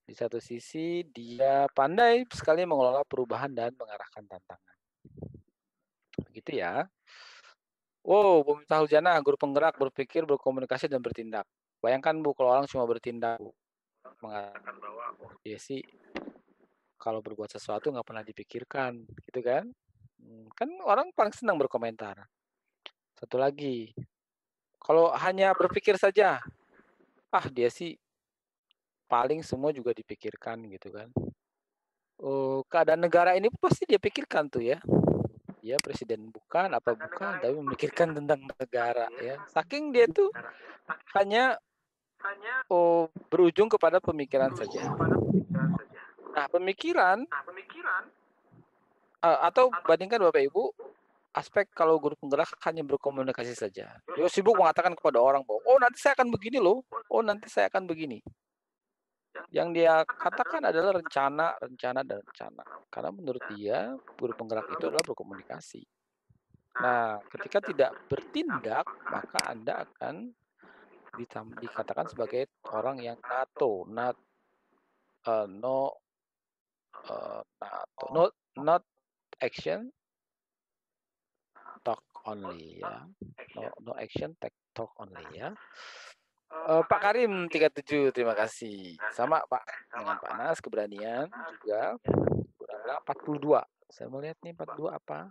Di satu sisi dia pandai sekali mengelola perubahan dan mengarahkan tantangan. Begitu ya. Wow, Bu Miftahul Janah, guru penggerak, berpikir, berkomunikasi, dan bertindak. Bayangkan Bu, kalau orang cuma bertindak, Bu, mengatakan bahwa dia sih kalau berbuat sesuatu nggak pernah dipikirkan, gitu kan? Kan orang paling senang berkomentar. Satu lagi, kalau hanya berpikir saja, dia sih paling semua juga dipikirkan gitu kan. Oh, keadaan negara ini pasti dia pikirkan tuh ya. Dia presiden bukan, apa bukan, tapi memikirkan tentang negara ya. Saking dia tuh hanya berujung kepada pemikiran saja. Nah, pemikiran atau bandingkan Bapak Ibu, aspek kalau guru penggerak hanya berkomunikasi saja. Dia sibuk mengatakan kepada orang bahwa, oh nanti saya akan begini loh, oh nanti saya akan begini. Yang dia katakan adalah rencana, rencana, dan rencana. Karena menurut dia, guru penggerak itu adalah berkomunikasi. Nah, ketika tidak bertindak, maka Anda akan dikatakan sebagai orang yang NATO, not not action, talk only ya. No action, talk only ya. Pak Karim 37, terima kasih. Sama Pak, dengan Pak Nas, keberanian juga. Kurang 42. Saya melihat nih 42 apa?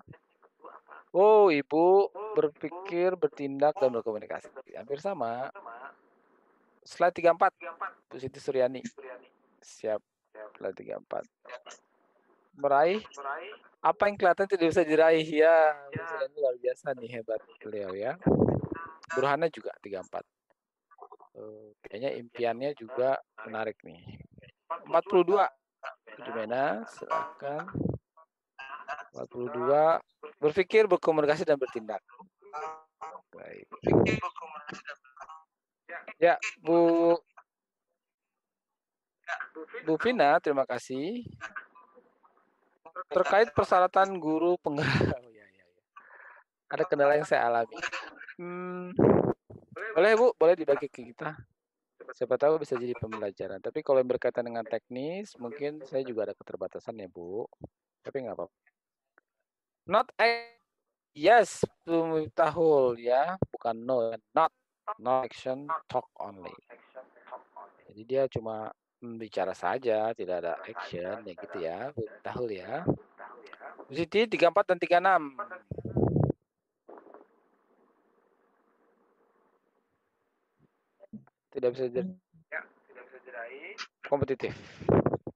Oh, Ibu berpikir, bertindak, dan berkomunikasi. Hampir sama. Slide 34, Bu Siti Suryani. Siap, slide 34. Meraih apa yang kelihatan tidak bisa diraih ya. Bu Suryani luar biasa nih, hebat beliau ya. Burhana juga 34. Kayaknya impiannya juga menarik nih. 42. Gimana? Silakan. 42. Berpikir, berkomunikasi, dan bertindak. Baik. Ya, Bu Vina, terima kasih. Terkait persyaratan guru penggerak. Oh, ya. Ada kendala yang saya alami. Boleh Bu, boleh dibagi ke kita. Siapa tahu bisa jadi pembelajaran. Tapi kalau yang berkaitan dengan teknis, mungkin saya juga ada keterbatasan ya Bu. Tapi nggak apa-apa. Not yes, Miftahul ya, bukan no, not action, talk only. Jadi dia cuma bicara saja, tidak ada action ya gitu ya, Miftahul ya. Bu Siti 34 dan 36. Tidak bisa diraih. Kompetitif.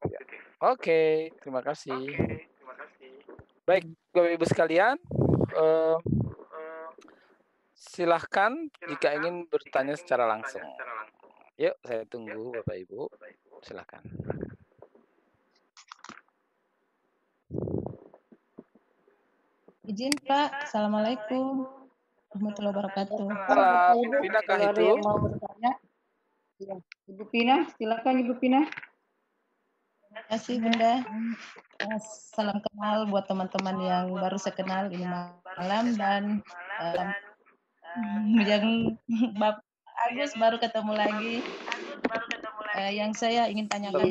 Ya. Oke, terima kasih. Baik, Bapak Ibu sekalian, silahkan jika ingin bertanya secara langsung. Yuk, saya tunggu Bapak Ibu. Silahkan. Izin Pak, Assalamualaikum warahmatullahi wabarakatuh. Salam, Ibu Pina kah itu? Ada yang mau bertanya? Ya. Ibu Pina, silakan Ibu Pina. Terima kasih Bunda. Salam kenal buat teman-teman yang baru saya kenal ini malam dan yang Bapak Agus baru ketemu lagi. Yang saya ingin tanyakan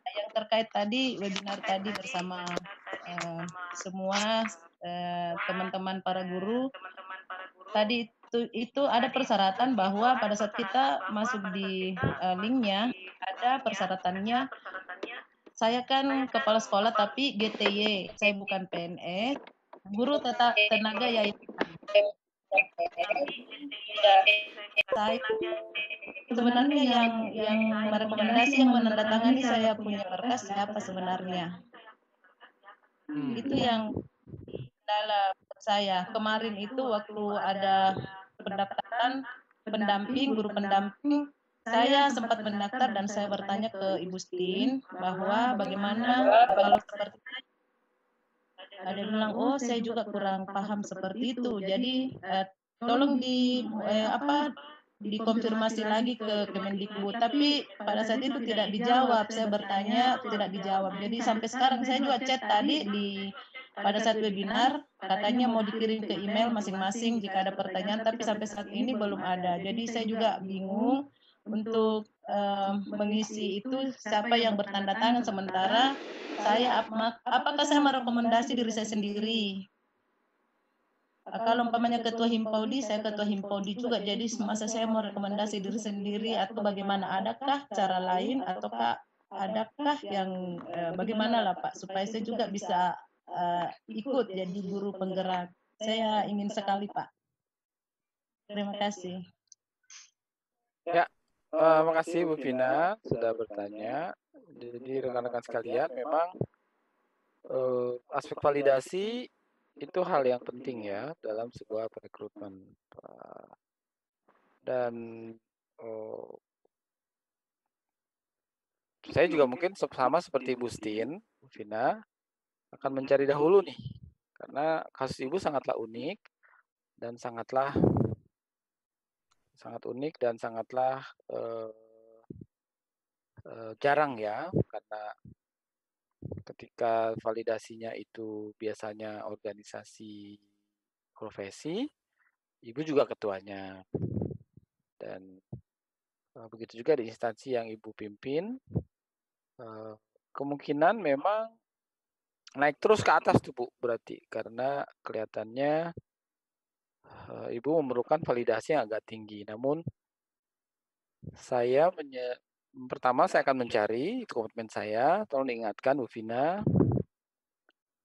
yang terkait tadi webinar tadi bersama semua teman-teman para guru tadi itu ada persyaratan bahwa pada saat kita masuk di linknya ada persyaratannya. Saya kan kepala sekolah tapi GTY, saya bukan PNS, guru tenaga yayasan. Saya sebenarnya yang merekomendasi, yang menandatangani saya punya berkas siapa sebenarnya? Itu yang dalam saya kemarin itu waktu ada pendaftaran pendamping, guru pendamping, saya sempat mendaftar dan saya bertanya ke Ibu Stin bahwa bagaimana kalau seperti ada bilang, oh saya juga kurang paham seperti itu. Jadi tolong dikonfirmasi lagi ke Kemendikbud. Tapi pada saat itu tidak dijawab. Saya bertanya tidak dijawab. Jadi sampai sekarang saya juga chat tadi pada saat webinar katanya mau dikirim ke email masing-masing jika ada pertanyaan. Tapi sampai saat ini belum ada. Jadi saya juga bingung untuk mengisi itu siapa yang bertanda tangan, sementara saya apakah saya merekomendasi diri saya sendiri? Kalau umpamanya ketua Himpaudi, saya ketua Himpaudi juga, jadi masa saya mau rekomendasi diri sendiri atau bagaimana? Adakah cara lain ataukah adakah yang bagaimana lah Pak, supaya saya juga bisa ikut jadi guru penggerak. Saya ingin sekali Pak. Terima kasih. Ya, makasih Bu Vina sudah bertanya. Jadi rekan-rekan sekalian, memang aspek validasi itu hal yang penting ya dalam sebuah perekrutmen. Dan saya juga mungkin sama seperti Bu Stin, Bu Vina, akan mencari dahulu nih. Karena kasus Ibu sangatlah unik dan sangat unik dan sangatlah jarang ya, karena ketika validasinya itu biasanya organisasi profesi, Ibu juga ketuanya. Dan begitu juga di instansi yang Ibu pimpin, kemungkinan memang naik terus ke atas tuh Bu, berarti karena kelihatannya Ibu memerlukan validasi yang agak tinggi. Namun pertama saya akan mencari, itu komitmen saya, tolong diingatkan Bu Vina.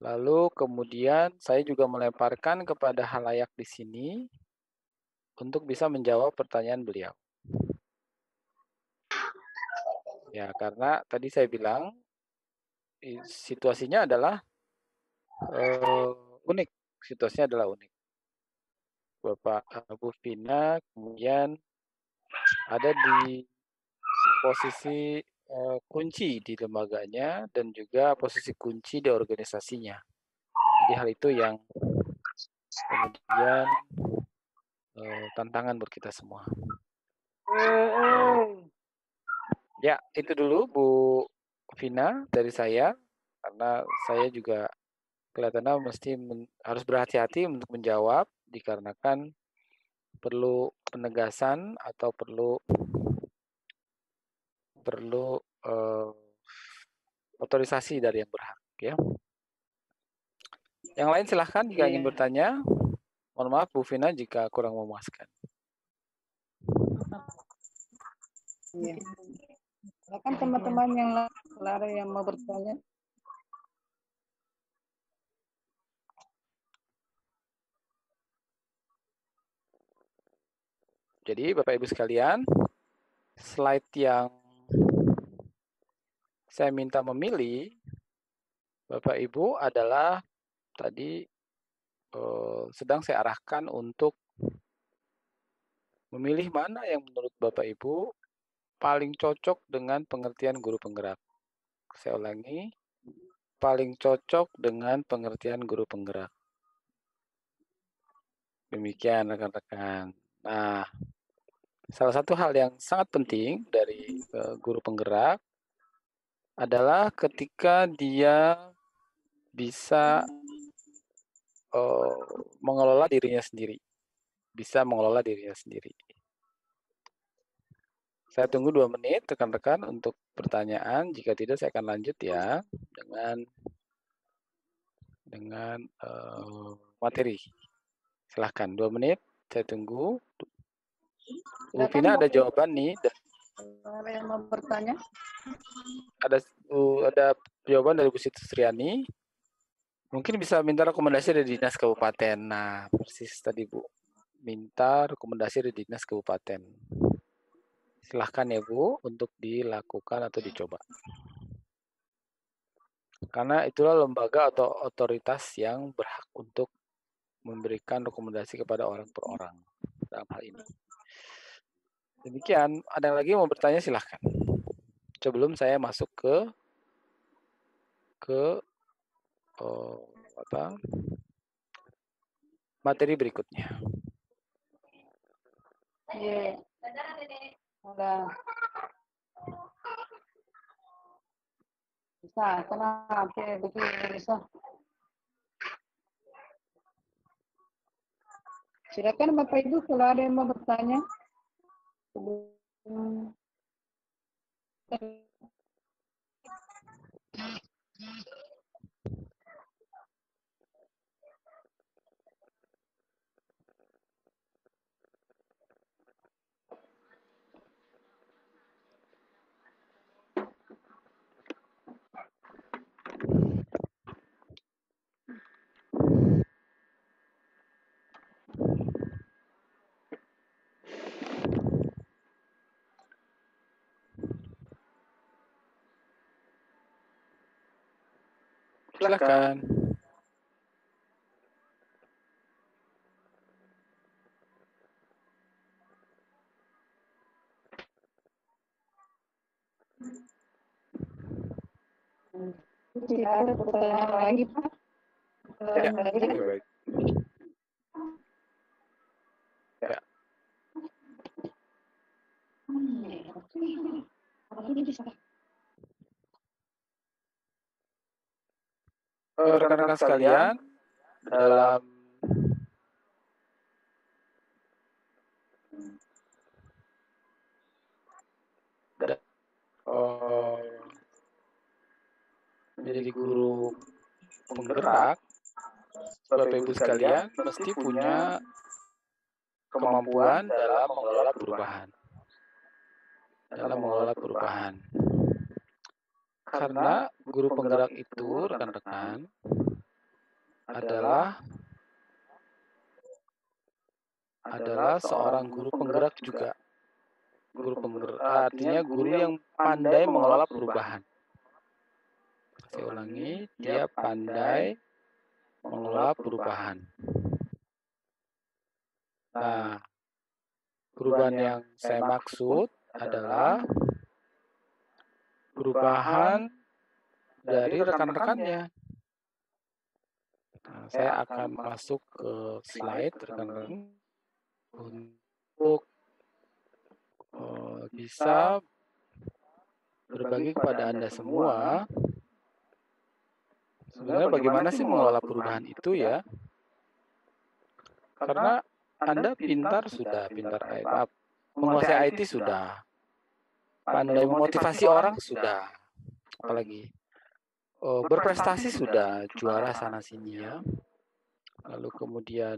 Lalu kemudian saya juga melemparkan kepada halayak di sini untuk bisa menjawab pertanyaan beliau. Ya, karena tadi saya bilang situasinya adalah unik. Situasinya adalah unik. Bapak Bu Vina kemudian ada di posisi kunci di lembaganya dan juga posisi kunci di organisasinya. Jadi hal itu yang kemudian tantangan buat kita semua. Ya, itu dulu Bu Vina dari saya, karena saya juga kelihatannya harus berhati-hati untuk menjawab dikarenakan perlu penegasan atau perlu otorisasi dari yang berhak ya. Yang lain silahkan jika ingin bertanya. Mohon maaf Bu Vina jika kurang memuaskan. Iya. Silakan teman-teman yang lain yang mau bertanya. Jadi Bapak Ibu sekalian, slide yang saya minta memilih Bapak Ibu adalah tadi sedang saya arahkan untuk memilih mana yang menurut Bapak Ibu paling cocok dengan pengertian guru penggerak. Saya ulangi, paling cocok dengan pengertian guru penggerak. Demikian rekan-rekan. Nah, salah satu hal yang sangat penting dari guru penggerak adalah ketika dia bisa mengelola dirinya sendiri. Bisa mengelola dirinya sendiri. Saya tunggu 2 menit rekan-rekan untuk pertanyaan. Jika tidak saya akan lanjut ya dengan materi. Silahkan 2 menit. Saya tunggu. Bu Vina ada jawaban nih. Ada yang mau bertanya? Ada jawaban dari Bu Siti Sustriani. Mungkin bisa minta rekomendasi dari Dinas Kabupaten. Nah, persis tadi Bu. Minta rekomendasi dari Dinas Kabupaten. Silahkan ya Bu untuk dilakukan atau dicoba. Karena itulah lembaga atau otoritas yang berhak untuk memberikan rekomendasi kepada orang per orang dalam hal ini. Demikian, ada yang lagi mau bertanya silahkan. Sebelum saya masuk ke materi berikutnya. Iya. Ada. Bisa, kenapa begini bisa? Silakan Bapak Ibu kalau ada yang mau bertanya. Silakan. Tidak ada pertanyaan lagi, Pak. Ya, baik. Ya. Rekan-rekan sekalian, dalam menjadi guru penggerak, Bapak Ibu sekalian mesti punya kemampuan dalam mengelola perubahan. Karena guru penggerak itu, rekan-rekan, adalah seorang guru penggerak juga. Guru penggerak artinya guru yang pandai mengelola perubahan. Saya ulangi, dia pandai mengelola perubahan. Nah, perubahan yang saya maksud adalah perubahan dari rekan-rekannya. Nah, saya akan masuk ke slide rekan-rekan untuk bisa berbagi kepada Anda semua sebenarnya bagaimana sih mengelola perubahan itu ya. Karena Anda menguasai IT sudah, pandai memotivasi orang sudah, apalagi berprestasi sudah, juara sana sini ya. Lalu kemudian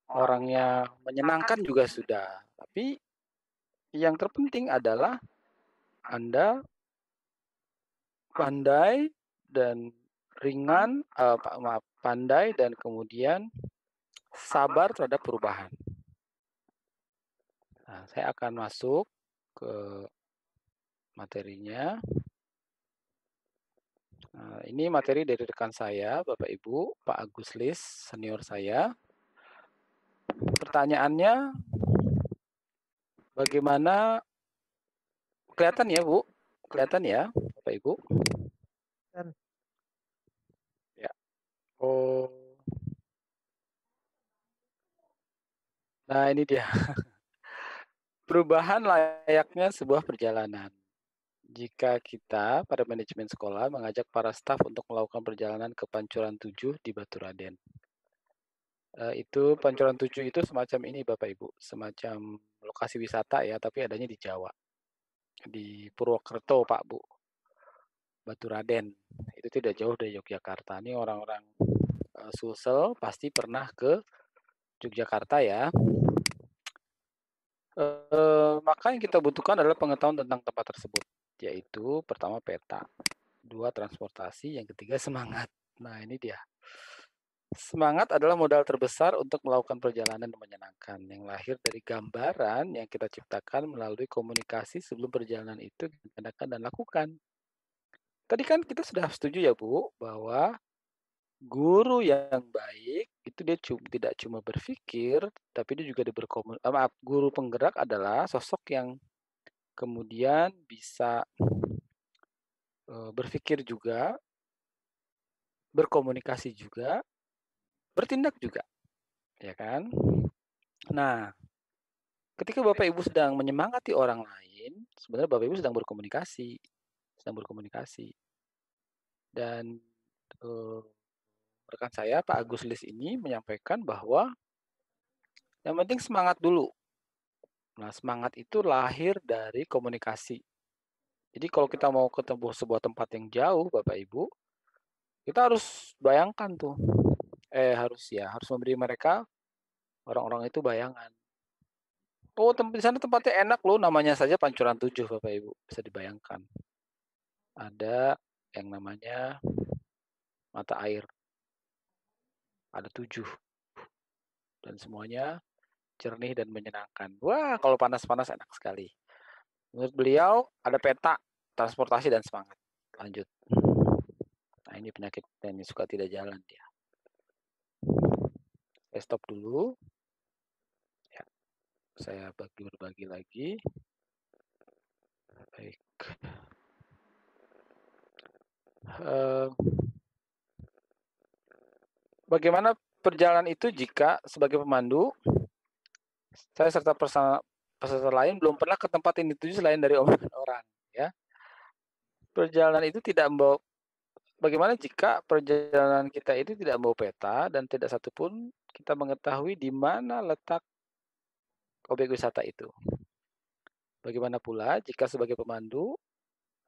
orangnya menyenangkan juga sudah. Tapi yang terpenting adalah Anda pandai dan pandai dan kemudian sabar terhadap perubahan. Nah, saya akan masuk ke materinya. Nah, ini materi dari rekan saya, Bapak Ibu, Pak Agus Lis, senior saya. Pertanyaannya, bagaimana? Kelihatan ya, Bu? Kelihatan ya, Bapak Ibu? Ya. Oh. Nah, ini dia. Perubahan layaknya sebuah perjalanan. Jika kita pada manajemen sekolah mengajak para staf untuk melakukan perjalanan ke Pancuran 7 di Baturaden. Itu Pancuran 7 itu semacam ini Bapak Ibu, semacam lokasi wisata ya, tapi adanya di Jawa. Di Purwokerto Pak Bu. Baturaden. Itu tidak jauh dari Yogyakarta. Ini orang-orang Sulsel pasti pernah ke Yogyakarta ya. Maka yang kita butuhkan adalah pengetahuan tentang tempat tersebut, yaitu pertama peta, dua transportasi, yang ketiga semangat. Nah ini dia. Semangat adalah modal terbesar untuk melakukan perjalanan yang menyenangkan, yang lahir dari gambaran yang kita ciptakan melalui komunikasi sebelum perjalanan itu diadakan dan lakukan. Tadi kan kita sudah setuju ya Bu, bahwa guru yang baik itu dia tidak cuma berpikir, tapi dia juga guru penggerak adalah sosok yang kemudian bisa berpikir juga, berkomunikasi juga, bertindak juga, ya kan? Nah, ketika Bapak Ibu sedang menyemangati orang lain, sebenarnya Bapak Ibu sedang berkomunikasi. Dan rekan saya Pak Agus Lis ini menyampaikan bahwa Yang penting semangat dulu. Nah, semangat itu lahir dari komunikasi. Jadi kalau kita mau ketemu sebuah tempat yang jauh, Bapak Ibu, kita harus bayangkan tuh. Harus memberi mereka orang-orang itu bayangan. Oh, di sana tempatnya enak loh, namanya saja Pancuran 7, Bapak Ibu. Bisa dibayangkan. Ada yang namanya mata air. Ada 7. Dan semuanya jernih dan menyenangkan. Wah, kalau panas-panas enak sekali. Menurut beliau, ada peta, transportasi, dan semangat. Lanjut. Nah, ini penyakit yang suka tidak jalan dia. Saya stop dulu. Ya, saya berbagi lagi. Baik. Bagaimana perjalanan itu jika sebagai pemandu, saya serta peserta lain belum pernah ke tempat yang dituju selain dari omongan orang, ya. Perjalanan itu tidak membawa. Bagaimana jika perjalanan kita itu tidak membawa peta dan tidak satupun kita mengetahui di mana letak objek wisata itu? Bagaimana pula jika sebagai pemandu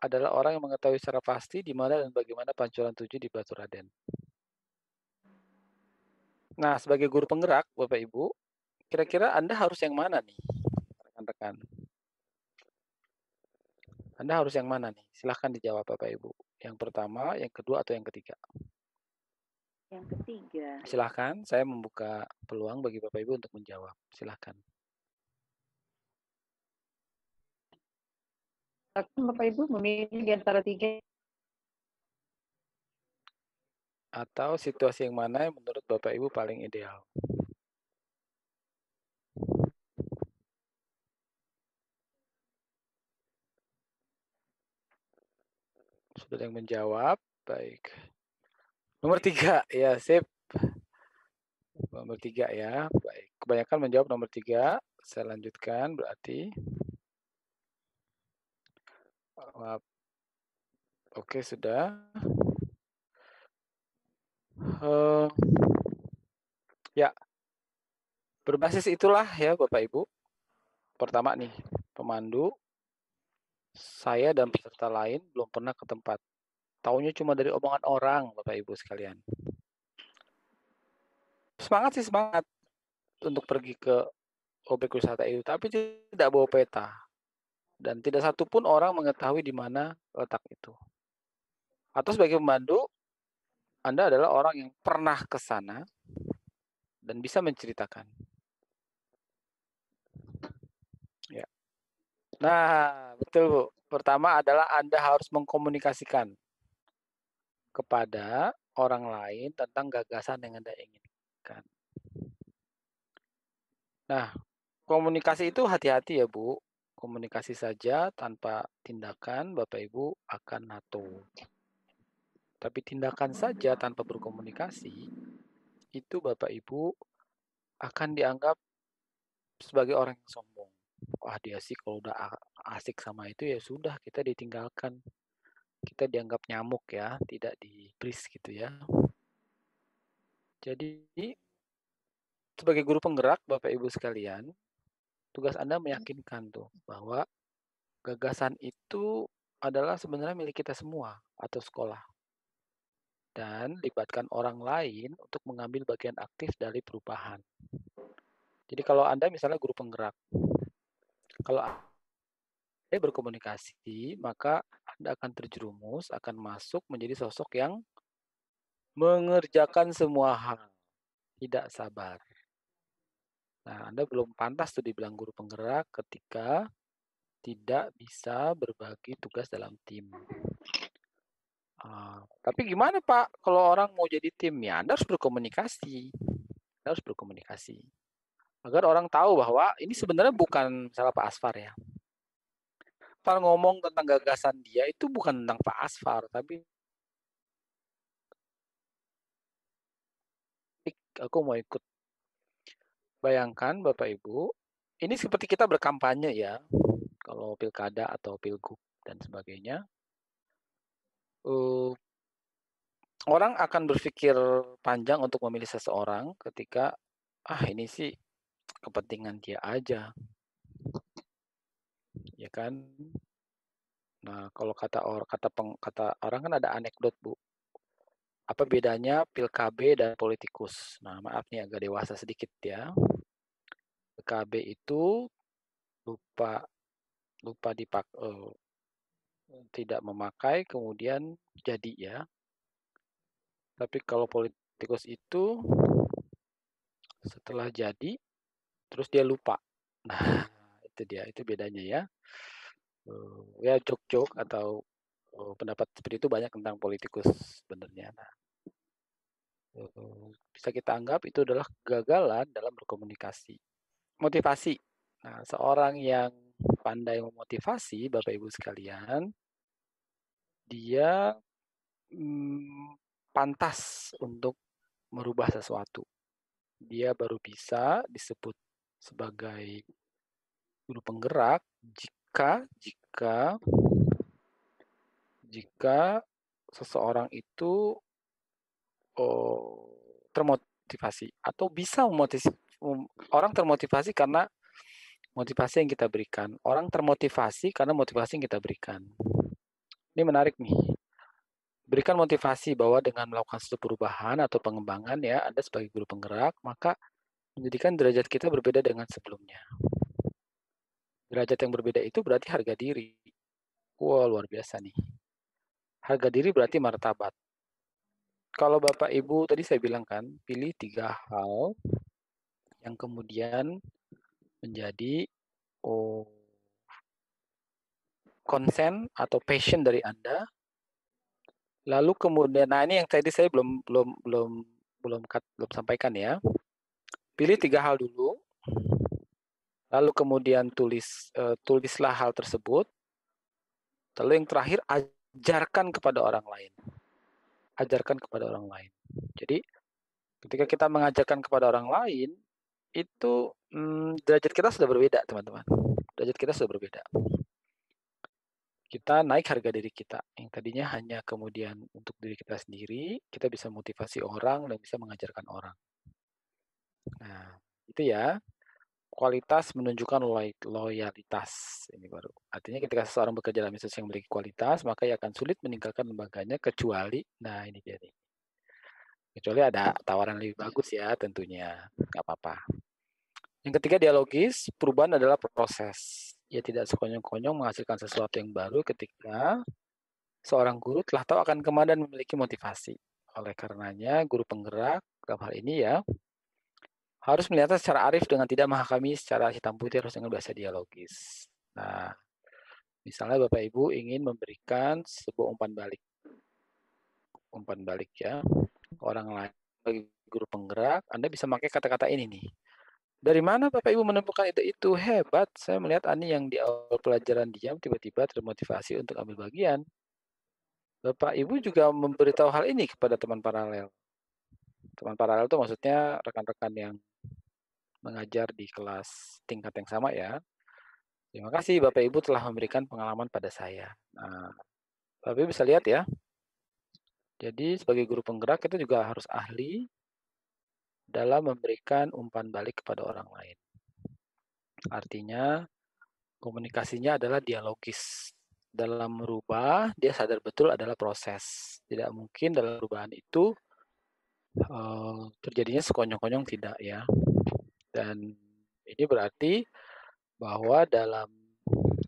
adalah orang yang mengetahui secara pasti di mana dan bagaimana Pancuran 7 di Baturaden? Nah, sebagai guru penggerak, Bapak Ibu, kira-kira Anda harus yang mana nih, rekan-rekan? Anda harus yang mana nih? Silahkan dijawab Bapak Ibu. Yang pertama, yang kedua, atau yang ketiga? Yang ketiga. Silahkan, saya membuka peluang bagi Bapak Ibu untuk menjawab. Silahkan. Bapak Ibu memilih di antara 3. Atau situasi yang mana yang menurut Bapak Ibu paling ideal? Sudah yang menjawab? Baik. Nomor 3, ya sip. Nomor 3 ya, baik. Kebanyakan menjawab nomor 3. Saya lanjutkan berarti. Oke, sudah. Ya, berbasis itulah ya Bapak Ibu. Pertama nih, pemandu, saya dan peserta lain belum pernah ke tempat. Taunya cuma dari omongan orang, Bapak Ibu sekalian. Semangat sih, semangat untuk pergi ke objek wisata itu, tapi tidak bawa peta. Dan tidak satupun orang mengetahui di mana letak itu. Atau sebagai pemandu, Anda adalah orang yang pernah ke sana dan bisa menceritakan. Ya. Nah, betul Bu. Pertama adalah Anda harus mengkomunikasikan kepada orang lain tentang gagasan yang Anda inginkan. Nah, komunikasi itu hati-hati ya Bu. Komunikasi saja tanpa tindakan Bapak Ibu akan NATO. Tapi tindakan saja tanpa berkomunikasi, itu Bapak Ibu akan dianggap sebagai orang yang sombong. Wah, dia sih kalau udah asik sama itu ya sudah, kita ditinggalkan. Kita dianggap nyamuk ya, tidak dibris gitu ya. Jadi, sebagai guru penggerak Bapak Ibu sekalian, tugas Anda meyakinkan tuh bahwa gagasan itu adalah sebenarnya milik kita semua atau sekolah. Dan libatkan orang lain untuk mengambil bagian aktif dari perubahan. Jadi kalau Anda misalnya guru penggerak, kalau Anda berkomunikasi, maka Anda akan terjerumus, akan masuk menjadi sosok yang mengerjakan semua hal, tidak sabar. Nah, Anda belum pantas tuh dibilang guru penggerak ketika tidak bisa berbagi tugas dalam tim. Tapi gimana Pak, kalau orang mau jadi tim, ya Anda harus berkomunikasi. Anda harus berkomunikasi. Agar orang tahu bahwa ini sebenarnya bukan salah Pak Asfar ya. Pak ngomong tentang gagasan dia itu bukan tentang Pak Asfar, tapi aku mau ikut. Bayangkan Bapak Ibu, ini seperti kita berkampanye ya, kalau pilkada atau pilgub dan sebagainya. Orang akan berpikir panjang untuk memilih seseorang ketika ini sih kepentingan dia aja. Ya kan? Nah, kalau kata orang kan ada anekdot, Bu. Apa bedanya PIL-KB dan politikus? Nah, maaf nih agak dewasa sedikit ya. PIL-KB itu lupa tidak memakai kemudian jadi ya. Tapi kalau politikus itu setelah jadi terus dia lupa. Nah, itu bedanya ya. Ya jok-jok atau pendapat seperti itu banyak tentang politikus sebenarnya. Nah, bisa kita anggap itu adalah kegagalan dalam berkomunikasi. Motivasi. Nah, seorang yang pandai memotivasi, Bapak Ibu sekalian, dia pantas untuk merubah sesuatu. Dia baru bisa disebut sebagai guru penggerak jika seseorang itu termotivasi atau bisa orang termotivasi karena motivasi yang kita berikan. Orang termotivasi karena motivasi yang kita berikan. Ini menarik nih. Berikan motivasi bahwa dengan melakukan suatu perubahan atau pengembangan ya, Anda sebagai guru penggerak, maka menjadikan derajat kita berbeda dengan sebelumnya. Derajat yang berbeda itu berarti harga diri. Wah, luar biasa nih. Harga diri berarti martabat. Kalau Bapak Ibu, tadi saya bilang kan, pilih 3 hal yang kemudian menjadi konsen atau passion dari Anda. Lalu kemudian, nah ini yang tadi saya belum sampaikan ya. Pilih 3 hal dulu. Lalu kemudian tulislah hal tersebut. Lalu yang terakhir ajarkan kepada orang lain. Ajarkan kepada orang lain. Jadi ketika kita mengajarkan kepada orang lain, itu derajat kita sudah berbeda, teman-teman. Derajat kita sudah berbeda. Kita naik harga diri kita. Yang tadinya hanya kemudian untuk diri kita sendiri, kita bisa motivasi orang dan bisa mengajarkan orang. Nah, itu ya. Kualitas menunjukkan loyalitas. Ini baru. Artinya ketika seseorang bekerja dalam institusi yang memiliki kualitas, maka ia akan sulit meninggalkan lembaganya kecuali, nah ini dia nih. Kecuali ada tawaran lebih bagus ya tentunya. Nggak apa-apa. Yang ketiga dialogis, perubahan adalah proses. Ia tidak sekonyong-konyong menghasilkan sesuatu yang baru ketika seorang guru telah tahu akan kemana dan memiliki motivasi. Oleh karenanya, guru penggerak dalam hal ini ya, harus melihatnya secara arif dengan tidak menghakimi secara hitam putih, harus dengan bahasa dialogis. Nah, misalnya Bapak Ibu ingin memberikan sebuah umpan balik ya, orang lain bagi guru penggerak, Anda bisa pakai kata-kata ini nih. Dari mana Bapak Ibu menemukan itu? Hebat, saya melihat Ani yang di awal pelajaran diam tiba-tiba termotivasi untuk ambil bagian. Bapak Ibu juga memberitahu hal ini kepada teman paralel. Teman paralel itu maksudnya rekan-rekan yang mengajar di kelas tingkat yang sama ya. Terima kasih Bapak Ibu telah memberikan pengalaman pada saya. Nah, Bapak Ibu bisa lihat ya. Jadi sebagai guru penggerak itu juga harus ahli dalam memberikan umpan balik kepada orang lain. Artinya komunikasinya adalah dialogis. Dalam merubah, dia sadar betul adalah proses. Tidak mungkin dalam perubahan itu terjadinya sekonyong-konyong, tidak ya. Dan ini berarti bahwa dalam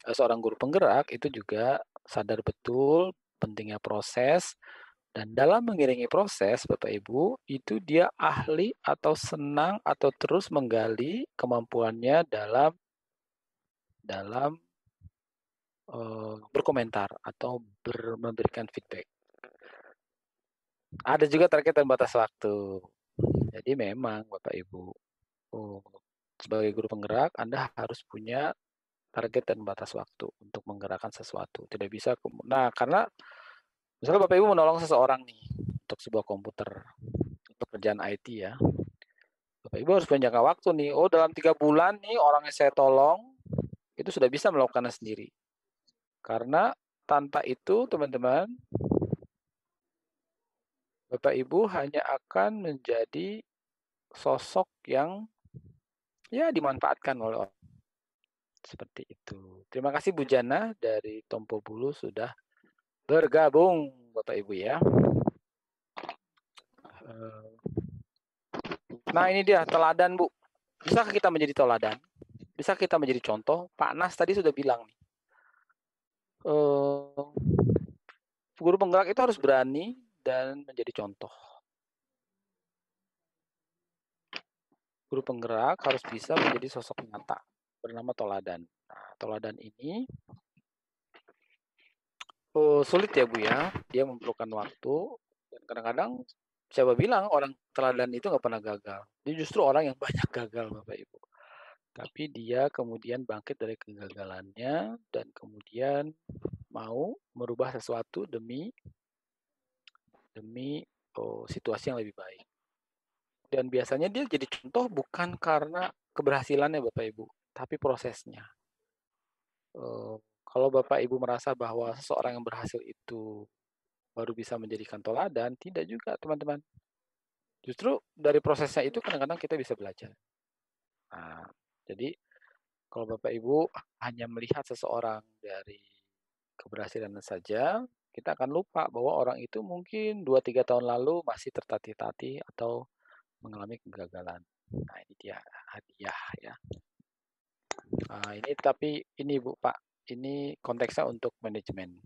seorang guru penggerak itu juga sadar betul pentingnya proses, dan dalam mengiringi proses Bapak Ibu itu dia ahli atau senang atau terus menggali kemampuannya dalam berkomentar atau memberikan feedback. Ada juga target dan batas waktu. Jadi memang Bapak Ibu sebagai guru penggerak Anda harus punya target dan batas waktu untuk menggerakkan sesuatu. Tidak bisa, karena misalnya Bapak Ibu menolong seseorang nih untuk sebuah komputer, pekerjaan IT ya. Bapak Ibu harus punya jangka waktu nih. Oh, dalam 3 bulan nih orang yang saya tolong itu sudah bisa melakukannya sendiri. Karena tanpa itu teman-teman, Bapak Ibu hanya akan menjadi sosok yang ya dimanfaatkan oleh orang. Seperti itu. Terima kasih Bu Jana dari Tompo Bulu sudah bergabung Bapak Ibu ya. Nah ini dia teladan Bu. Bisakah kita menjadi teladan? Bisa kita menjadi contoh? Pak Nas tadi sudah bilang nih. Guru penggerak itu harus berani dan menjadi contoh. Guru penggerak harus bisa menjadi sosok nyata bernama teladan. Nah, teladan ini sulit ya Bu ya. Dia memerlukan waktu dan kadang-kadang siapa bilang orang teladan itu nggak pernah gagal. Dia justru orang yang banyak gagal Bapak Ibu. Tapi dia kemudian bangkit dari kegagalannya dan kemudian mau merubah sesuatu demi situasi yang lebih baik. Dan biasanya dia jadi contoh bukan karena keberhasilannya Bapak Ibu, tapi prosesnya. Kalau Bapak Ibu merasa bahwa seseorang yang berhasil itu baru bisa menjadikan teladan, tidak juga teman-teman. Justru dari prosesnya itu kadang-kadang kita bisa belajar. Nah, jadi kalau Bapak Ibu hanya melihat seseorang dari keberhasilan saja, kita akan lupa bahwa orang itu mungkin 2-3 tahun lalu masih tertatih-tatih atau mengalami kegagalan. Nah, ini dia hadiah ya. Nah, ini Bu Pak, ini konteksnya untuk manajemen.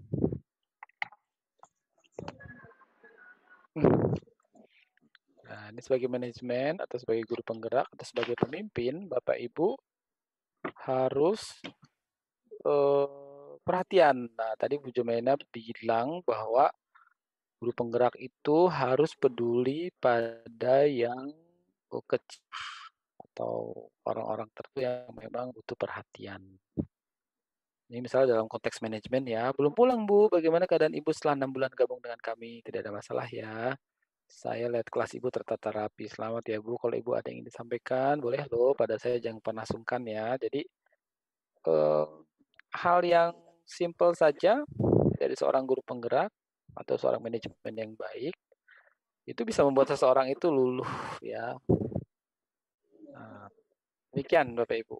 Nah, ini sebagai manajemen atau sebagai guru penggerak atau sebagai pemimpin, Bapak Ibu harus perhatian. Nah, tadi Bu Jumena bilang bahwa guru penggerak itu harus peduli pada yang kecil atau orang-orang tertentu yang memang butuh perhatian. Ini misalnya dalam konteks manajemen ya, belum pulang Bu, bagaimana keadaan Ibu setelah 6 bulan gabung dengan kami? Tidak ada masalah ya. Saya lihat kelas Ibu tertata rapi. Selamat ya Bu, kalau Ibu ada yang ingin disampaikan, boleh loh, pada saya jangan pernah sungkan ya. Jadi hal yang simple saja dari seorang guru penggerak atau seorang manajemen yang baik, itu bisa membuat seseorang itu luluh ya. Nah, demikian Bapak Ibu.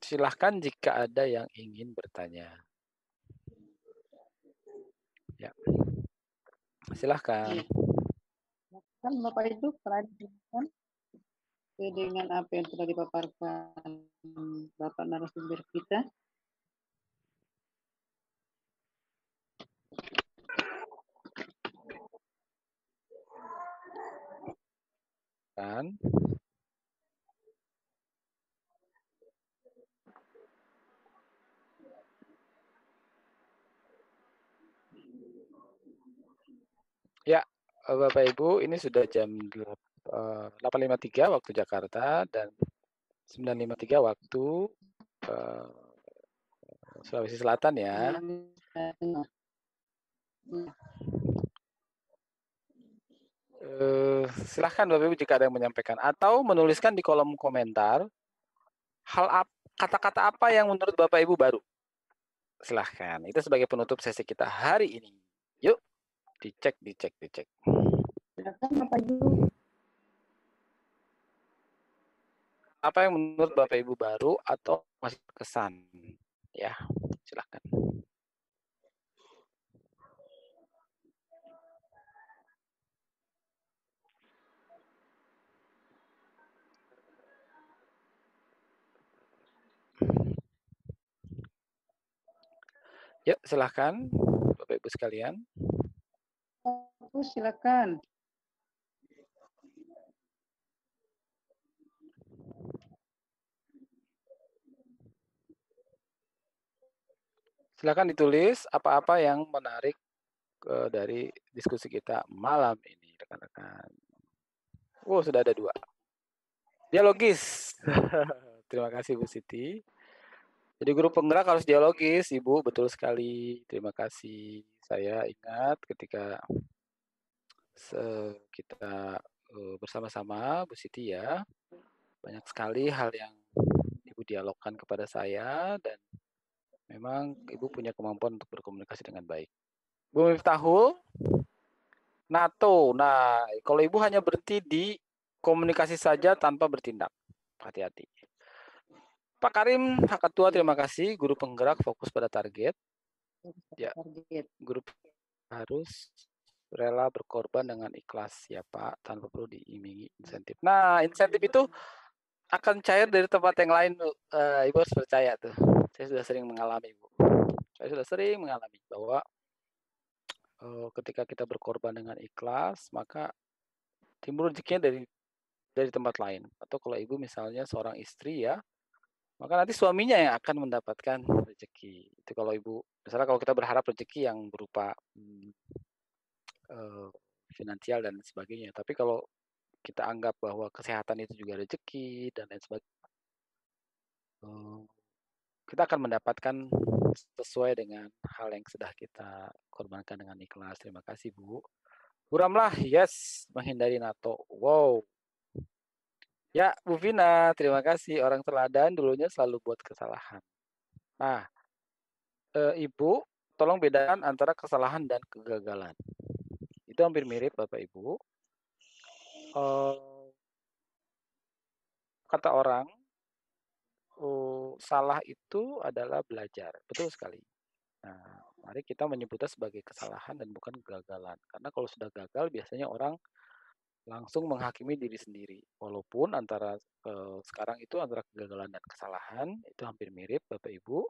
Silahkan jika ada yang ingin bertanya. Ya. Silahkan. Kan Bapak itu perhatikan dengan apa yang telah dipaparkan Bapak narasumber kita. Kan? Ya, Bapak Ibu, ini sudah jam 8.53 waktu Jakarta dan 9.53 waktu Sulawesi Selatan ya. Silahkan Bapak Ibu jika ada yang menyampaikan atau menuliskan di kolom komentar kata-kata apa yang menurut Bapak Ibu baru. Silahkan. Itu sebagai penutup sesi kita hari ini. Yuk, dicek. Silakan Bapak Ibu. Apa yang menurut Bapak Ibu baru atau masih berkesan? Ya, silahkan. Yuk, silahkan Bapak Ibu sekalian. Silakan. Silakan ditulis apa-apa yang menarik dari diskusi kita malam ini, rekan-rekan. Sudah ada 2. Dialogis. Terima kasih Bu Siti. Jadi guru penggerak harus dialogis, Ibu. Betul sekali. Terima kasih. Saya ingat ketika kita bersama-sama, Bu Siti ya, banyak sekali hal yang Ibu dialogkan kepada saya dan memang Ibu punya kemampuan untuk berkomunikasi dengan baik. Bu Miftahul, NATO. Nah, kalau Ibu hanya berhenti di komunikasi saja tanpa bertindak, hati-hati. Pak Karim, Pak Ketua, terima kasih. Guru penggerak fokus pada target. Ya, guru harus rela berkorban dengan ikhlas ya Pak, tanpa perlu diiming insentif. Nah, insentif itu akan cair dari tempat yang lain, Bu. Ibu harus percaya tuh. Saya sudah sering mengalami, Bu. Saya sudah sering mengalami bahwa ketika kita berkorban dengan ikhlas, maka timbul rezekinya dari tempat lain. Atau kalau ibu misalnya seorang istri ya, maka nanti suaminya yang akan mendapatkan rezeki. Itu kalau ibu, misalnya kalau kita berharap rezeki yang berupa finansial dan sebagainya. Tapi kalau kita anggap bahwa kesehatan itu juga rezeki dan lain sebagainya, kita akan mendapatkan sesuai dengan hal yang sudah kita korbankan dengan ikhlas. Terima kasih, Bu. Buramlah, yes, menghindari NATO. Wow. Ya, Bu Vina, terima kasih. Orang teladan dulunya selalu buat kesalahan. Nah, Ibu, tolong bedakan antara kesalahan dan kegagalan. Itu hampir mirip, Bapak Ibu. Kata orang, salah itu adalah belajar. Betul sekali. Nah, mari kita menyebutnya sebagai kesalahan dan bukan kegagalan. Karena kalau sudah gagal, biasanya orang langsung menghakimi diri sendiri. Walaupun antara sekarang itu antara kegagalan dan kesalahan itu hampir mirip, Bapak Ibu.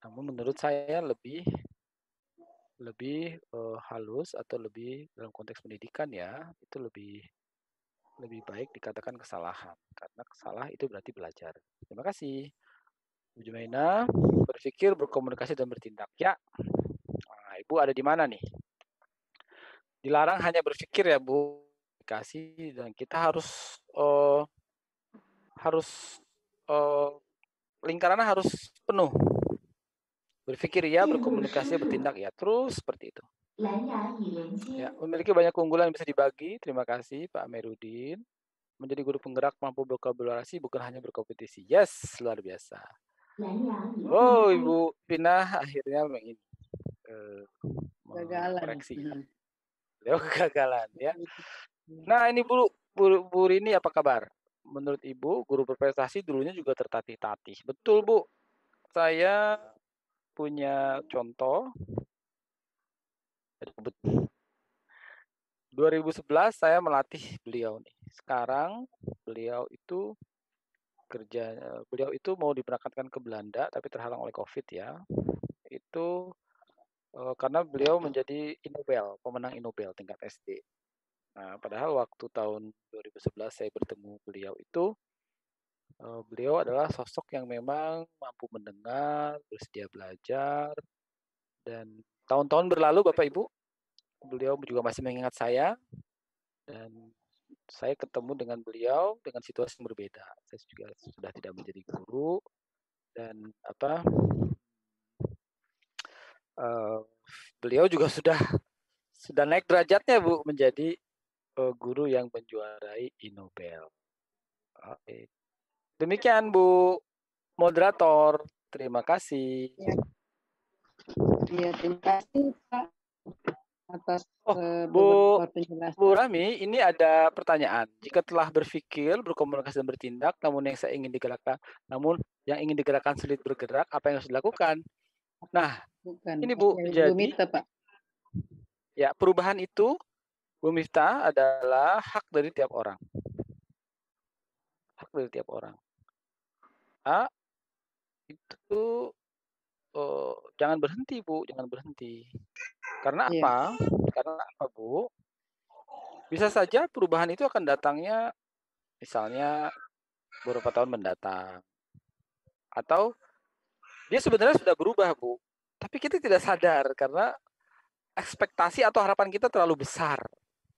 Namun menurut saya lebih halus atau lebih dalam konteks pendidikan ya, itu lebih baik dikatakan kesalahan. Karena salah itu berarti belajar. Terima kasih. Bu Jumaina, berpikir, berkomunikasi, dan bertindak. Ya, nah, Ibu ada di mana nih? Dilarang hanya berpikir ya, Bu. Komunikasi, dan kita lingkarannya harus penuh. Berpikir ya, berkomunikasi, bertindak ya. Terus seperti itu. Ya, memiliki banyak keunggulan yang bisa dibagi. Terima kasih, Pak Amerudin. Menjadi guru penggerak mampu berkolaborasi bukan hanya berkompetisi. Yes, luar biasa. Oh, Ibu Pina akhirnya koreksi. Beliau kegagalan ya. Nah, ini Bu Rini apa kabar? Menurut Ibu, guru berprestasi dulunya juga tertatih-tatih. Betul, Bu. Saya punya contoh. 2011 saya melatih beliau nih. Sekarang beliau itu mau diberangkatkan ke Belanda tapi terhalang oleh Covid ya. Itu karena beliau menjadi Inobel, pemenang Inobel tingkat SD. Nah, padahal waktu tahun 2011 saya bertemu beliau itu, beliau adalah sosok yang memang mampu mendengar, bersedia belajar, dan tahun-tahun berlalu Bapak Ibu, beliau juga masih mengingat saya, dan saya ketemu dengan beliau dengan situasi yang berbeda. Saya juga sudah tidak menjadi guru, dan beliau juga sudah naik derajatnya Bu menjadi guru yang menjuarai Inobel. Oke. Demikian Bu moderator, terima kasih. Ya, terima kasih Pak atas Bu penjelasan. Rami, ini ada pertanyaan. Jika telah berpikir, berkomunikasi dan bertindak, namun yang ingin digerakkan sulit bergerak, apa yang harus dilakukan? Nah, ini Bu, jadi Pak. Ya, perubahan itu Bu Miftah adalah hak dari tiap orang. Hak dari tiap orang. Itu jangan berhenti Bu, jangan berhenti. Karena apa? Karena apa Bu? Bisa saja perubahan itu akan datangnya misalnya beberapa tahun mendatang. Atau dia sebenarnya sudah berubah Bu. Tapi kita tidak sadar karena ekspektasi atau harapan kita terlalu besar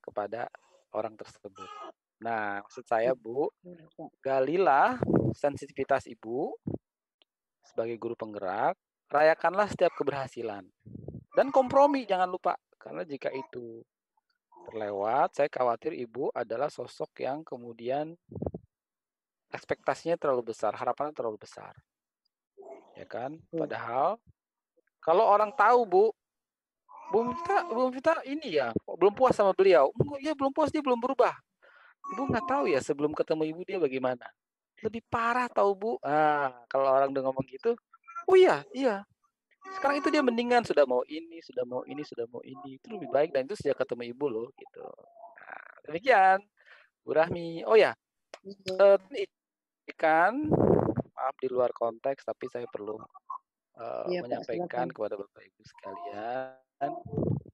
kepada orang tersebut. Nah, maksud saya Bu, galilah sensitivitas Ibu sebagai guru penggerak, rayakanlah setiap keberhasilan. Dan kompromi jangan lupa, karena jika itu terlewat, saya khawatir Ibu adalah sosok yang kemudian ekspektasinya terlalu besar, harapannya terlalu besar. Ya kan? Padahal kalau orang tahu Bu Vita ini ya, belum puas sama beliau. Ya belum puas, dia belum berubah. Ibu nggak tahu ya sebelum ketemu Ibu dia bagaimana. lebih parah tahu Bu. Kalau orang udah ngomong gitu, oh iya, iya. Sekarang itu dia mendingan sudah mau ini, sudah mau ini, sudah mau ini. Itu lebih baik dan itu sejak ketemu Ibu loh gitu. Nah, demikian Bu Rahmi. Oh ya, ini kan maaf di luar konteks tapi saya perlu Iya, Pak, menyampaikan silakan. kepada Bapak Ibu sekalian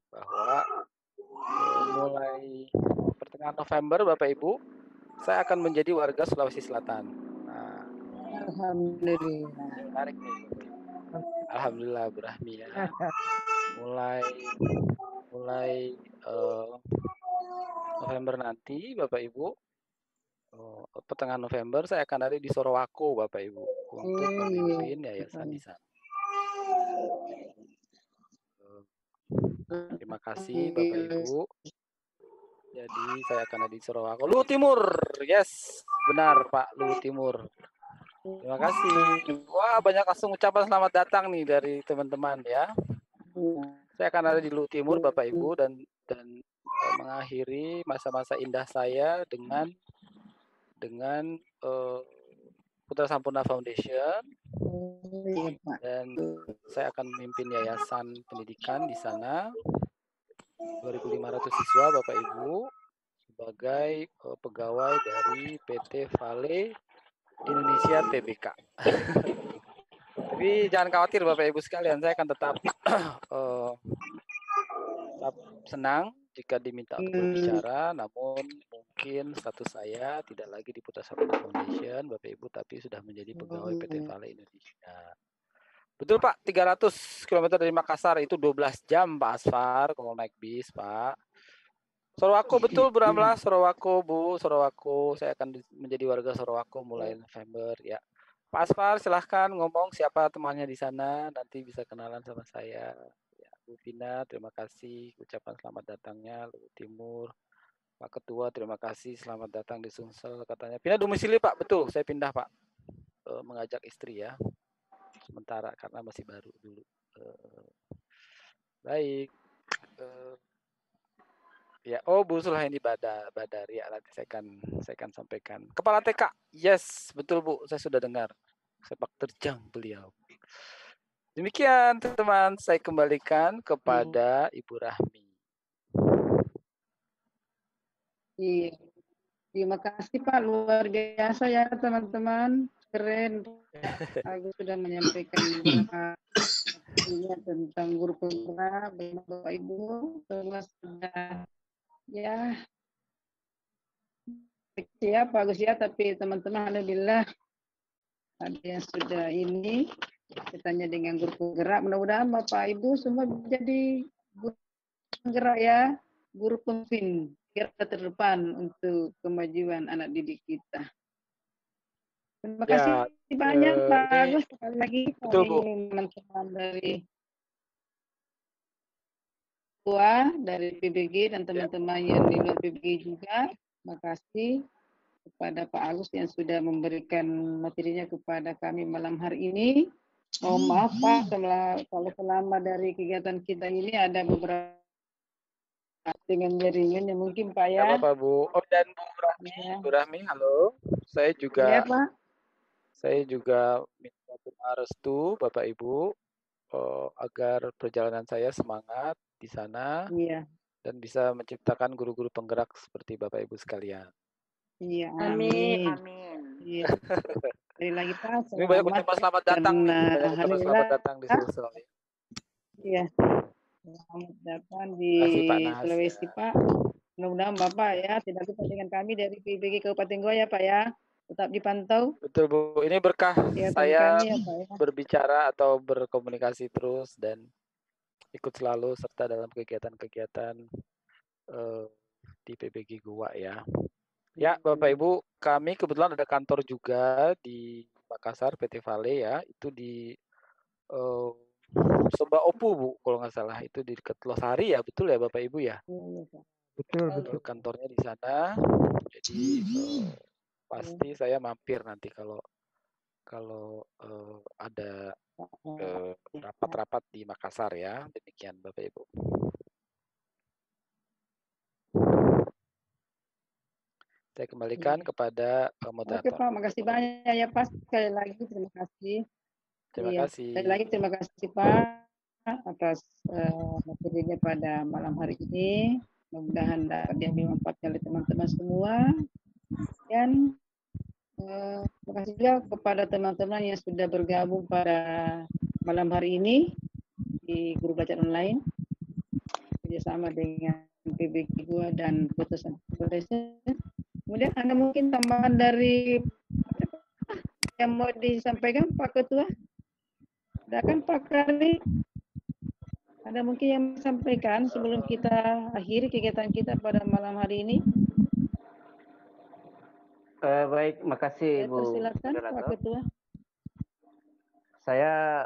bahwa mulai pertengahan November Bapak Ibu saya akan menjadi warga Sulawesi Selatan. Nah, Alhamdulillah. menarik nih Bapak Ibu. Alhamdulillah Bu Rahmi ya. Mulai November nanti Bapak Ibu, pertengahan November saya akan ada di Sorowako Bapak Ibu untuk memimpin yayasan di sana. Terima kasih Bapak Ibu. Jadi saya akan ada di Sorowako. Luhut Timur. Yes, benar Pak, Luhut Timur. Terima kasih. Wah, banyak langsung ucapan selamat datang nih dari teman-teman ya. Saya akan ada di Luhut Timur Bapak Ibu dan mengakhiri masa-masa indah saya dengan Putra Sampurna Foundation. Dan saya akan memimpin yayasan pendidikan di sana. 2.500 siswa Bapak Ibu sebagai pegawai dari PT Vale Indonesia Tbk. Tapi jangan khawatir Bapak Ibu sekalian, saya akan tetap senang jika diminta untuk berbicara, namun mungkin status saya tidak lagi di Putra Sampurna Foundation Bapak Ibu, tapi sudah menjadi pegawai PT Vale Indonesia. Betul Pak, 300 km dari Makassar itu 12 jam Pak Asfar kalau naik bis Pak. Sorowako betul Bu Ramlah, Sorowako Bu, Sorowako. Saya akan menjadi warga Sorowako mulai November ya. Pak Asfar silahkan ngomong siapa temannya di sana, nanti bisa kenalan sama saya. Ya, Bu Vina, terima kasih ucapan selamat datangnya Luhut Timur. Pak Ketua, terima kasih selamat datang di Sumsel katanya. Pindah domisili Pak, betul, saya pindah Pak. Mengajak istri ya. Sementara karena masih baru dulu. Baik. Ya, oh Bu Sulhaini Badar ya, nanti saya akan sampaikan. Kepala TK, yes, betul Bu, saya sudah dengar sepak terjang beliau. Demikian teman-teman, saya kembalikan kepada Ibu Rahmi. Iya. Terima kasih Pak, luar biasa ya teman-teman, keren. Aku sudah menyampaikan beberapa tentang guru penggerak, Bapak Ibu, semua sudah ya bagus ya, tapi teman-teman alhamdulillah ada yang sudah ini katanya dengan guru penggerak. Mudah-mudahan Bapak Ibu semua jadi guru penggerak ya, guru pemimpin garda terdepan untuk kemajuan anak didik kita. Terima kasih banyak Pak Agus, sekali lagi teman-teman dari dari PBG dan teman-teman yang di luar PBG juga. Terima kasih kepada Pak Agus yang sudah memberikan materinya kepada kami malam hari ini. Oh maaf Pak, kalau selama dari kegiatan kita ini ada beberapa dengan jaringan yang mungkin Pak ya. Bapak Bu, dan Bu Rahmi, ya. Bu Rahmi, halo. Saya juga, ya, Pak. Saya juga minta doa restu Bapak Ibu agar perjalanan saya semangat di sana. Iya. Dan bisa menciptakan guru-guru penggerak seperti Bapak Ibu sekalian. Iya, amin. Amin. Iya. Sekali lagi Pak, ini banyak ucapan selamat datang nih. Banyak ucapan selamat datang di Sulsel. Iya. Selamat datang di Sulawesi Pak. Mudah-mudahan Bapak ya tidak lupa dengan kami dari PBG Kabupaten Goa ya Pak ya. Tetap dipantau. Betul Bu, ini berkah saya kami, ya, Pak, ya. Berbicara atau berkomunikasi terus dan ikut selalu serta dalam kegiatan-kegiatan di PBG Goa ya. Ya Bapak Ibu, kami kebetulan ada kantor juga di Makassar PT Vale ya, itu di Sumba Opu Bu, kalau nggak salah itu di dekat Losari ya, betul ya Bapak Ibu ya? Betul. Kantornya di sana, jadi pasti saya mampir nanti kalau ada rapat-rapat di Makassar ya, demikian Bapak Ibu. Saya kembalikan kepada Oke moderator. Pak, makasih banyak ya Pak. Sekali lagi terima kasih. Terima kasih. Sekali lagi terima kasih Pak atas materinya pada malam hari ini. Mudah-mudahan dapat diambil manfaatnya oleh teman-teman semua. Dan terima kasih juga kepada teman-teman yang sudah bergabung pada malam hari ini di grup belajar online kerjasama dengan PBG Gua dan Putusan Foundation. Kemudian ada mungkin tambahan dari yang mau disampaikan Pak Ketua? Ada kan Pak Karni? Ada mungkin yang disampaikan sebelum kita akhiri kegiatan kita pada malam hari ini? Baik, makasih Bu. Persilakan Pak Ketua. Saya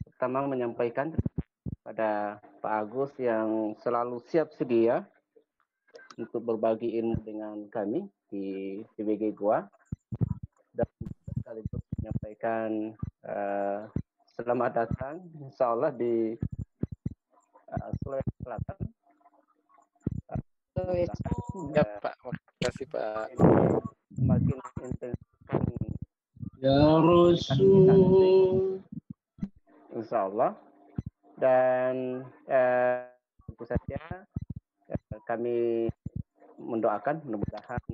pertama menyampaikan pada Pak Agus yang selalu siap sedia untuk berbagi ilmu dengan kami di PBG Goa, dan sekaligus menyampaikan selamat datang insya Allah di Sulawesi Selatan. Ya Pak, makasih Pak. Semakin intensifkan ya Rasul, insya Allah. Dan tentu saja kami mendoakan mudah-mudahan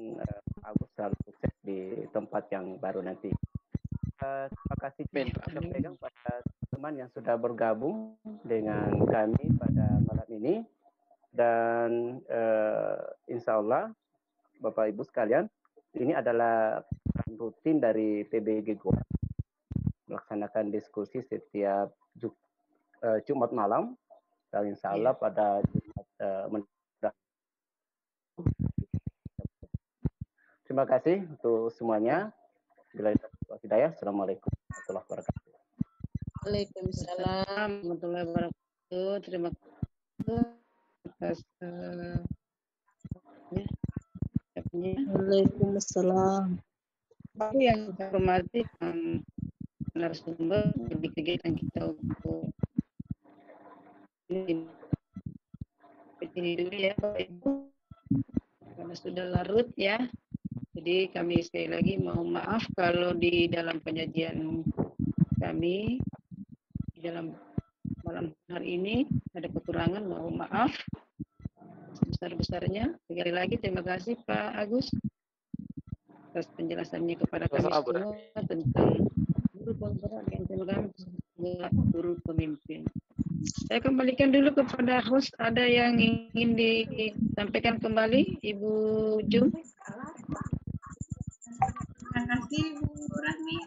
Agus selalu sukses di tempat yang baru nanti. Terima kasih sampaikan pada teman yang sudah bergabung dengan kami pada malam ini, dan insya Allah Bapak Ibu sekalian, ini adalah rutin dari PBG Goa melaksanakan diskusi setiap Jumat malam, dan insya Allah pada Jumat mendatang. Terima kasih untuk semuanya. Bila hidayah, Assalamualaikum warahmatullahi wabarakatuh. Waalaikumsalam warahmatullahi wabarakatuh. Terima kasih atas Waalaikumsalam. yang saya hormati narasumber di kegiatan kita untuk ini dulu ya Bapak Ibu, karena sudah larut ya. Jadi kami sekali lagi mohon maaf kalau di dalam penyajian kami di dalam malam hari ini ada kekurangan, mohon maaf sebesar-besarnya. Sekali lagi terima kasih Pak Agus atas penjelasannya kepada kami semua tentang guru penggerak dan program guru pemimpin. Saya kembalikan dulu kepada host. Ada yang ingin disampaikan kembali, Ibu Jum? Terima kasih Bu Rahmi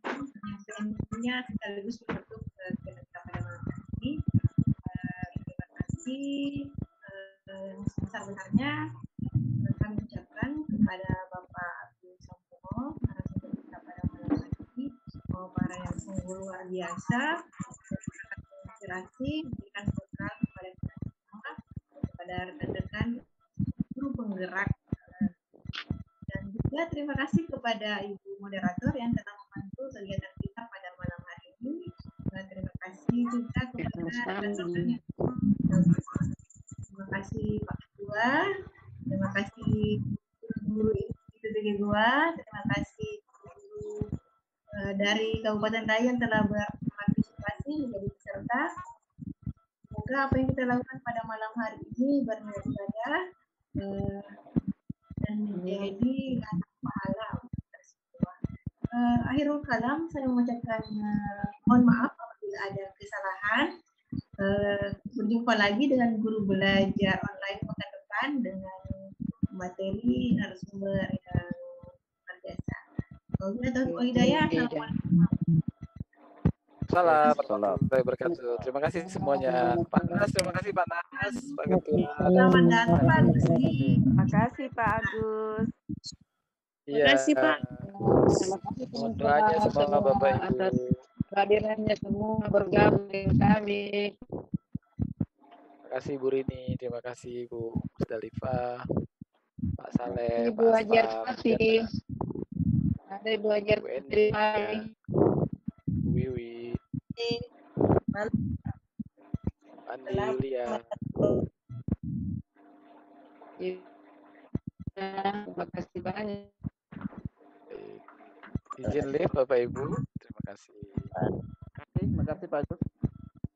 penyampaiannya sekaligus menutup kegiatan pada malam hari ini. Terima kasih sebesar-besarnya kami ucapkan kepada Bapak Agus Sampono narasumber kita pada malam hari ini, para yang sungguh luar biasa, inspirasi, memberikan bekal kepada kita semua, kepada rekan-rekan guru penggerak. Dan juga terima kasih kepada Ibu Moderator yang telah membantu kegiatan kita pada malam hari ini. Terima kasih juga kepada rekan-rekan yang terima kasih Pak Ketua, terima kasih guru PBG Goa, terima kasih guru dari Kabupaten Raya yang telah berpartisipasi menjadi peserta. Semoga apa yang kita lakukan pada malam hari ini bernilai ibadah dan menjadi ladang pahala untuk kita semua. Akhirul kalam, saya mengucapkan mohon maaf apabila ada kesalahan. Berjumpa lagi dengan guru belajar online pekan depan dengan materi narasumber yang luar biasa. Assalamualaikum. Salam warahmatullahi wabarakatuh. Terima kasih semuanya. Pak Nas, terima kasih Pak Nas, Pak Ketua. Selamat datang Pak Agus. Terima kasih Pak Agus. Terima kasih Pak. Mohon doanya semoga Bapak Ibu atas kehadirannya semua bergabung dengan kami. Terima kasih Bu Rini, terima kasih Bu Musdalifah, Pak Saleh, Ibu Hajar Fatih, ada Ibu Hajar Fatih, Bu Wiwi, Andi Yulia. Makasih banyak. Izin live Bapak Ibu. Terima kasih. Terima kasih Pak Agus.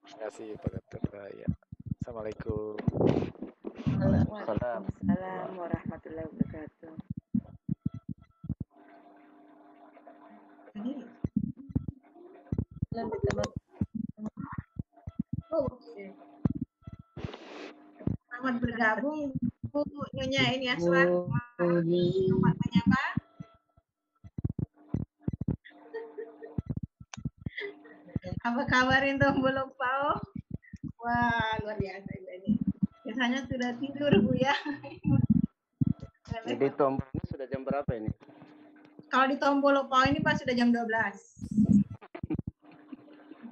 Terima kasih Pak Ketua. Ya. Assalamualaikum. Waalaikumsalam warahmatullahi wabarakatuh. Selamat bergabung Bu Nyonya ini Aswar. Selamat menyapa. Apa kabar Intom Bolopao? Wah, luar biasa ini. Biasanya sudah tidur Bu ya. Jadi tombol ini sudah jam berapa ini? Kalau di Tombolopao ini Pak sudah jam 12.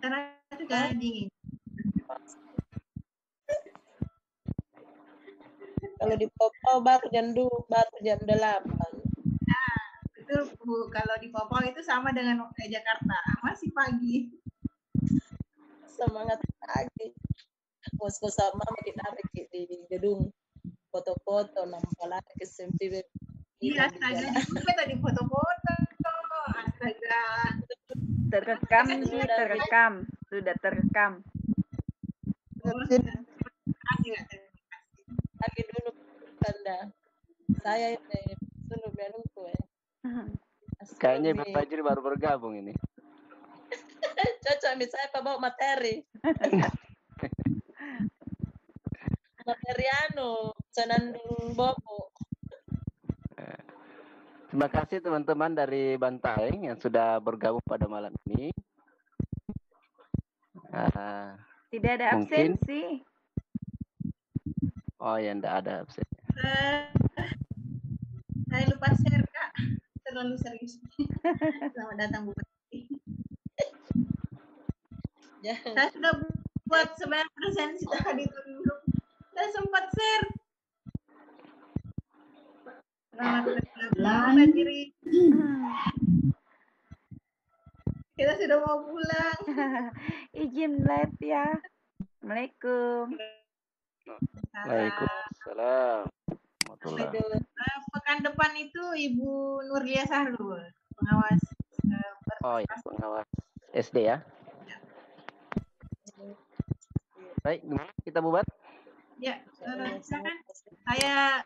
Karena itu sudah dingin. Kalau di Popau baru jam 8. Nah, betul Bu. Kalau di Popao itu sama dengan Jakarta, masih pagi. Semangat pagi. Bosku sama ditarik di gedung foto-foto nampak lagi SMP. Iya, astaga, sampai tadi foto-foto. Astaga. Terekam sih, terekam. Sudah terekam. Lagi dulu Anda. Saya ini dulu menunggu ya. Kayaknya Bapak Jiri baru bergabung ini. Cocok misalnya Pak bawa materi. Materi Senandung Bobo. Terima kasih teman-teman dari Bantaeng yang sudah bergabung pada malam ini. Tidak ada mungkin... absensi. Oh ya, enggak ada absen. Saya lupa share Kak. Terlalu serius. Selamat datang Bu. Saya sudah buat sebenarnya presensi tadi dulu. Saya sempat share. Selamat bergabung diri. Kita sudah mau pulang. Izin live ya. Assalamualaikum. Waalaikumsalam. Pekan depan itu Ibu Nurlia Sahrul, pengawas. Oh ya, pengawas SD ya. Baik, kita bubar. Ya, silakan. Saya